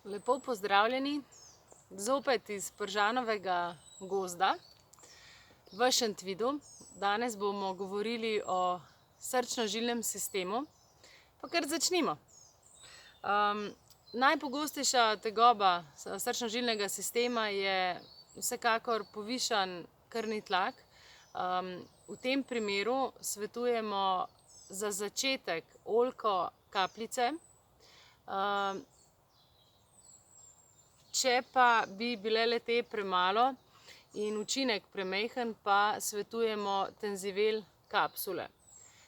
Lepo pozdravljeni, zopet iz Pržanovega gozda v Šentvidu. Danes bomo govorili o srčno-žilnem sistemu, pa kar začnimo. Najpogostejša tegoba srčno-žilnega sistema je vsekakor povišan krvni tlak. V tem primeru svetujemo za začetek oljko kapljice. Če pa bi bile le-te premalo in učinek premajhen, pa svetujemo Tenzivel kapsule.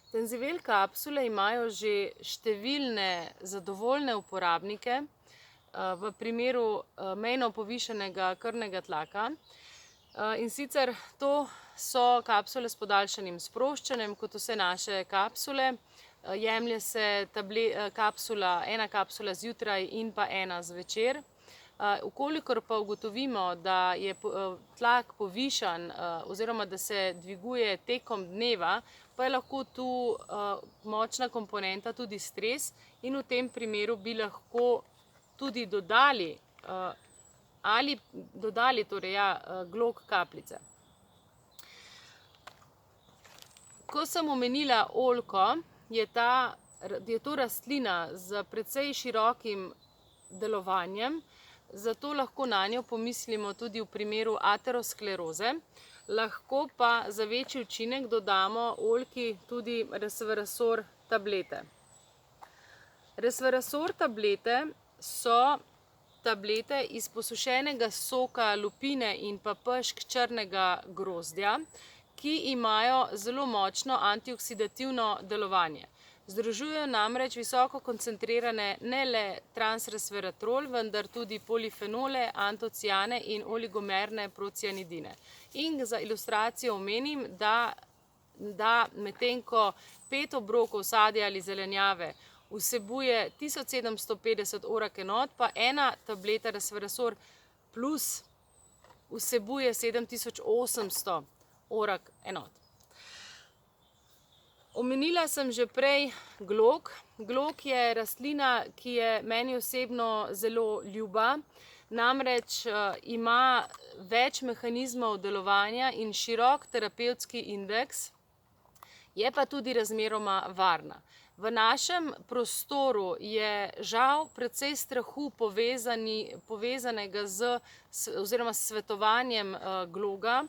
Tenzivel kapsule imajo že številne zadovoljne uporabnike v primeru mejno povišanega krvnega tlaka. In sicer to so kapsule s podaljšanim sproščanjem, kot vse naše kapsule. Jemlje se ena kapsula zjutraj in pa ena zvečer. Vkolikor pa ugotovimo, da je tlak povišan oziroma da se dviguje tekom dneva, pa je lahko tu močna komponenta tudi stres in v tem primeru bi lahko tudi dodali glog kapljice. Ko sem omenila oljko, je to rastlina z precej širokim delovanjem, zato lahko nanjo pomislimo tudi v primeru ateroskleroze. Lahko pa za večji učinek dodamo oljki tudi resveratrol tablete. Resveratrol tablete so tablete iz posušenega soka lupine in pa pešk črnega grozdja, ki imajo zelo močno antioksidativno delovanje. Združujejo namreč visoko koncentrirane ne le transresveratrol, vendar tudi polifenole, antociane in oligomerne procianidine. In za ilustracijo omenim, da medtem ko 5 obrokov sadja ali zelenjave vsebuje 1750 ORAC enot, pa ena tableta resveratrol plus vsebuje 7800 ORAC enot. Omenila sem že prej glog. Glog je rastlina, ki je meni osebno zelo ljuba, namreč ima več mehanizmov delovanja in širok terapevtski indeks, je pa tudi razmeroma varna. V našem prostoru je žal precej strahu povezanega oziroma s svetovanjem gloga.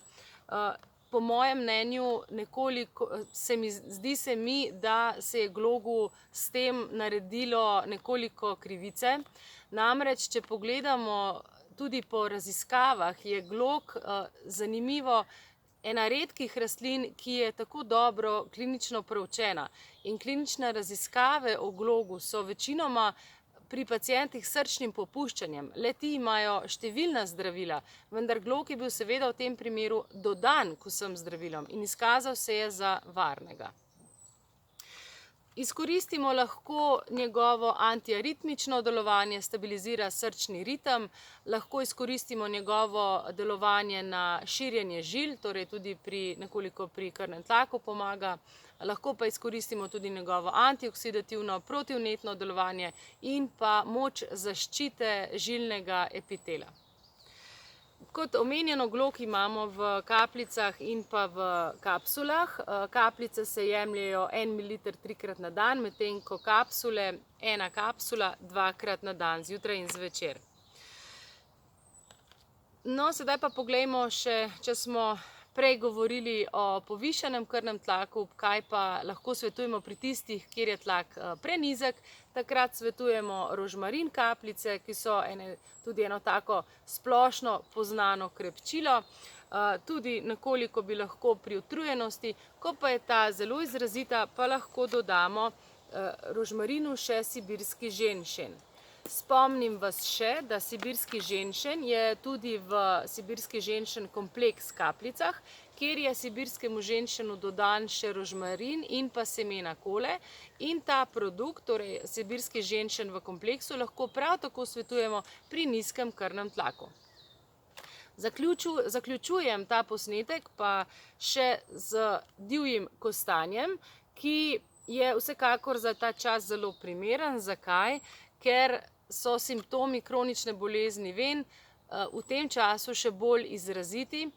Po mojem mnenju zdi se mi, da se je glogu s tem naredilo nekoliko krivice. Namreč, če pogledamo tudi po raziskavah, je glog zanimivo ena redkih rastlin, ki je tako dobro klinično preučena. In klinične raziskave o glogu so večinoma pri pacientih s srčnim popuščanjem. Le-ti imajo številna zdravila, vendar glog je bil seveda v tem primeru dodan k vsem zdravilom in izkazal se je za varnega. Izkoristimo lahko njegovo antiaritmično delovanje, stabilizira srčni ritem, lahko izkoristimo njegovo delovanje na širjenje žil, torej tudi nekoliko pri krvnem tlaku pomaga, lahko pa izkoristimo tudi njegovo antioksidativno, protivnetno delovanje in pa moč zaščite žilnega epitela. Kot omenjeno, glog imamo v kapljicah in pa v kapsulah. Kapljice se jemljejo 1 ml 3-krat na dan, medtem ko kapsule, ena kapsula 2-krat na dan, zjutraj in zvečer. No, sedaj pa poglejmo še, če smo prej govorili o povišanem krvnem tlaku, kaj pa lahko svetujemo pri tistih, kjer je tlak prenizek. Takrat svetujemo rožmarin kapljice, ki so tudi eno tako splošno poznano krepčilo. Tudi nekoliko bi lahko pri utrujenosti, ko pa je ta zelo izrazita, pa lahko dodamo rožmarinu še sibirski ženšen. Spomnim vas še, da sibirski ženšen je tudi v sibirski ženšen kompleks kapljicah, kjer je sibirskemu ženšenu dodan še rožmarin in pa semena kole. In ta produkt, torej sibirski ženšen v kompleksu, lahko prav tako svetujemo pri nizkem krvnem tlaku. Zaključujem ta posnetek pa še z divjim kostanjem, ki je vsekakor za ta čas zelo primeren. Zakaj? Ker so simptomi kronične bolezni ven v tem času še bolj izraziti.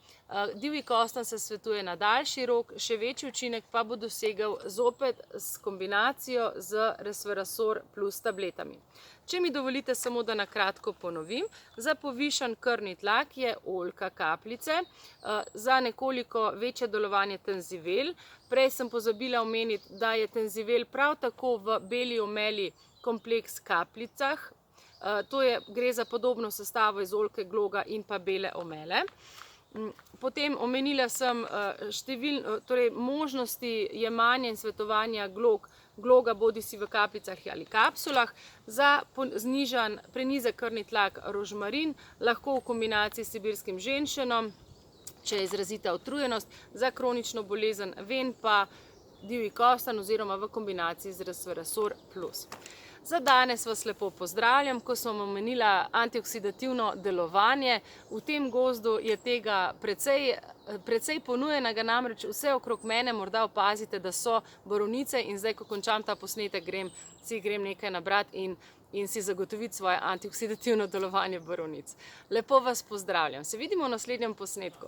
Divji kostanj se svetuje na daljši rok, še večji učinek pa bo dosegel zopet s kombinacijo z resveratrol plus tabletami. Če mi dovolite samo, da na kratko ponovim, za povišan krvni tlak je oljka kapljice, za nekoliko večje delovanje tenzivel. Prej sem pozabila omeniti, da je tenzivel prav tako v beli omeli kompleks kapljicah. Gre za podobno sestavo iz oljke, gloga in pa bele omele. Potem omenila sem možnosti jemanja in svetovanja gloga bodisi v kapljicah ali kapsulah, za znižan prenizek krvni tlak rožmarin, lahko v kombinaciji s sibirskim ženšenom, če je izrazita utrujenost, za kronično bolezen ven pa divji kostanj oziroma v kombinaciji z resveratrol plus. Za danes vas lepo pozdravljam, ko sem omenila antioksidativno delovanje. V tem gozdu je tega precej ponujenega, namreč vse okrog mene morda opazite, da so borovnice in zdaj, ko končam ta posnetek, grem nekaj nabrati in si zagotoviti svoje antioksidativno delovanje borovnic. Lepo vas pozdravljam, se vidimo v naslednjem posnetku.